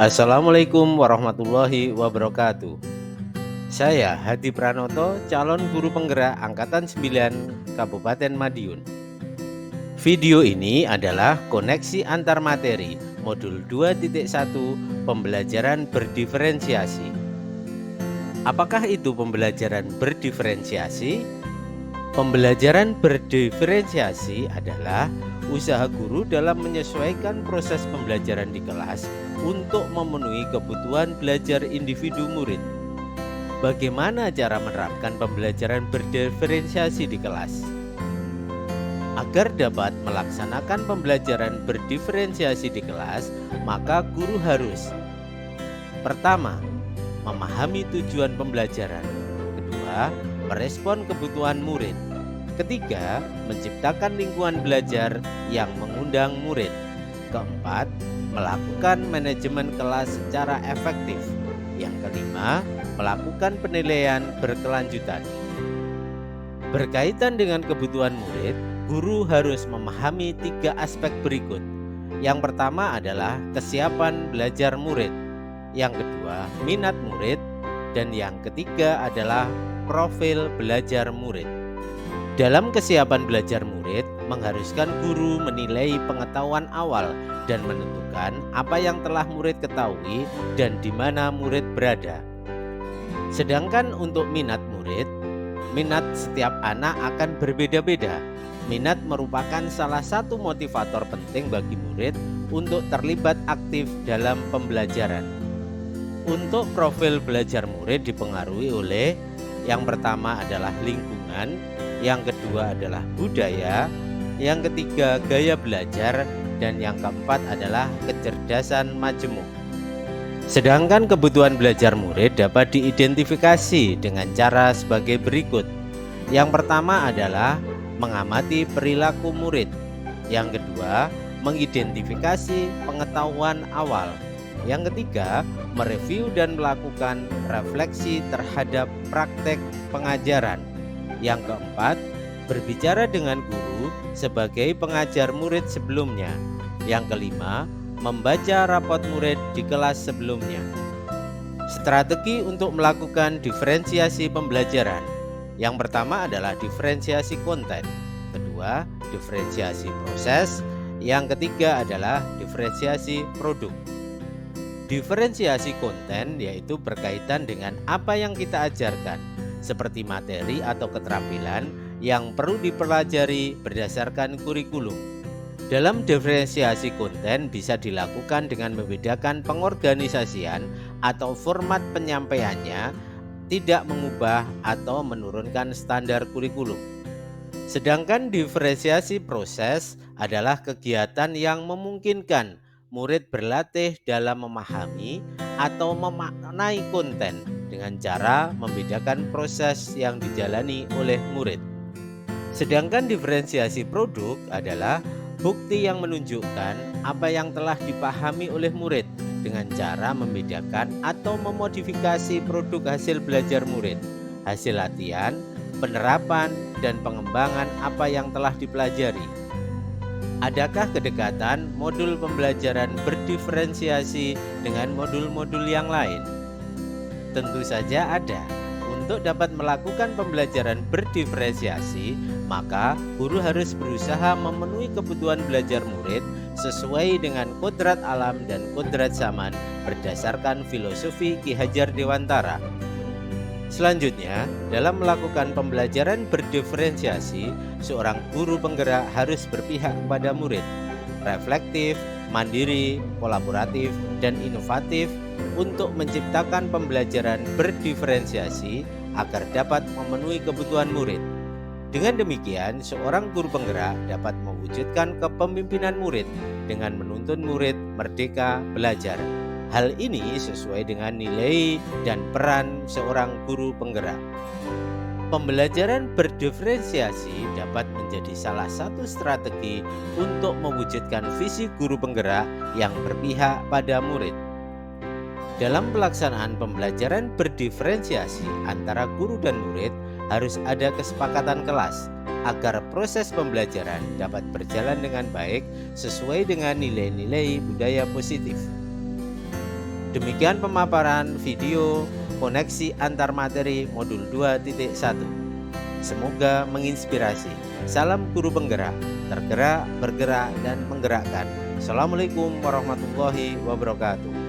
Assalamualaikum warahmatullahi wabarakatuh. Saya Hadi Pranoto, calon guru penggerak Angkatan 9 Kabupaten Madiun. Video ini adalah koneksi antar materi modul 2.1 pembelajaran berdiferensiasi. Apakah itu pembelajaran berdiferensiasi? Pembelajaran berdiferensiasi adalah usaha guru dalam menyesuaikan proses pembelajaran di kelas untuk memenuhi kebutuhan belajar individu murid. Bagaimana cara menerapkan pembelajaran berdiferensiasi di kelas? Agar dapat melaksanakan pembelajaran berdiferensiasi di kelas, maka guru harus: pertama, memahami tujuan pembelajaran. Kedua, merespon kebutuhan murid. Ketiga, menciptakan lingkungan belajar yang mengundang murid. Keempat, melakukan manajemen kelas secara efektif. Yang kelima, melakukan penilaian berkelanjutan. Berkaitan dengan kebutuhan murid, guru harus memahami 3 aspek berikut. Yang pertama adalah kesiapan belajar murid. Yang kedua, minat murid. Dan yang ketiga adalah profil belajar murid. Dalam kesiapan belajar murid, mengharuskan guru menilai pengetahuan awal dan menentukan apa yang telah murid ketahui dan di mana murid berada. Sedangkan untuk minat murid, minat setiap anak akan berbeda-beda. Minat merupakan salah satu motivator penting bagi murid untuk terlibat aktif dalam pembelajaran. Untuk profil belajar murid dipengaruhi oleh yang pertama adalah lingkungan, yang kedua adalah budaya, yang ketiga gaya belajar, dan yang keempat adalah kecerdasan majemuk. Sedangkan kebutuhan belajar murid dapat diidentifikasi dengan cara sebagai berikut. Yang pertama adalah mengamati perilaku murid. Yang kedua, mengidentifikasi pengetahuan awal. Yang ketiga, mereview dan melakukan refleksi terhadap praktek pengajaran. Yang keempat, berbicara dengan guru sebagai pengajar murid sebelumnya. Yang kelima, membaca rapot murid di kelas sebelumnya. Strategi untuk melakukan diferensiasi pembelajaran. Yang pertama adalah diferensiasi konten. Kedua, diferensiasi proses. Yang ketiga adalah diferensiasi produk. Diferensiasi konten yaitu berkaitan dengan apa yang kita ajarkan, seperti materi atau keterampilan yang perlu dipelajari berdasarkan kurikulum. Dalam diferensiasi konten bisa dilakukan dengan membedakan pengorganisasian atau format penyampaiannya, tidak mengubah atau menurunkan standar kurikulum. Sedangkan diferensiasi proses adalah kegiatan yang memungkinkan murid berlatih dalam memahami atau memaknai konten dengan cara membedakan proses yang dijalani oleh murid. Sedangkan diferensiasi produk adalah bukti yang menunjukkan apa yang telah dipahami oleh murid dengan cara membedakan atau memodifikasi produk hasil belajar murid, hasil latihan, penerapan, dan pengembangan apa yang telah dipelajari. Adakah kedekatan modul pembelajaran berdiferensiasi dengan modul-modul yang lain? Tentu saja ada. Untuk dapat melakukan pembelajaran berdiferensiasi, maka guru harus berusaha memenuhi kebutuhan belajar murid sesuai dengan kodrat alam dan kodrat zaman berdasarkan filosofi Ki Hajar Dewantara. Selanjutnya, dalam melakukan pembelajaran berdiferensiasi, seorang guru penggerak harus berpihak kepada murid, reflektif, mandiri, kolaboratif, dan inovatif untuk menciptakan pembelajaran berdiferensiasi agar dapat memenuhi kebutuhan murid. Dengan demikian, seorang guru penggerak dapat mewujudkan kepemimpinan murid dengan menuntun murid merdeka belajar. Hal ini sesuai dengan nilai dan peran seorang guru penggerak. Pembelajaran berdiferensiasi dapat menjadi salah satu strategi untuk mewujudkan visi guru penggerak yang berpihak pada murid. Dalam pelaksanaan pembelajaran berdiferensiasi antara guru dan murid harus ada kesepakatan kelas agar proses pembelajaran dapat berjalan dengan baik sesuai dengan nilai-nilai budaya positif. Demikian pemaparan video koneksi antar materi modul 2.1. Semoga menginspirasi. Salam guru penggerak, tergerak, bergerak, dan menggerakkan. Assalamualaikum warahmatullahi wabarakatuh.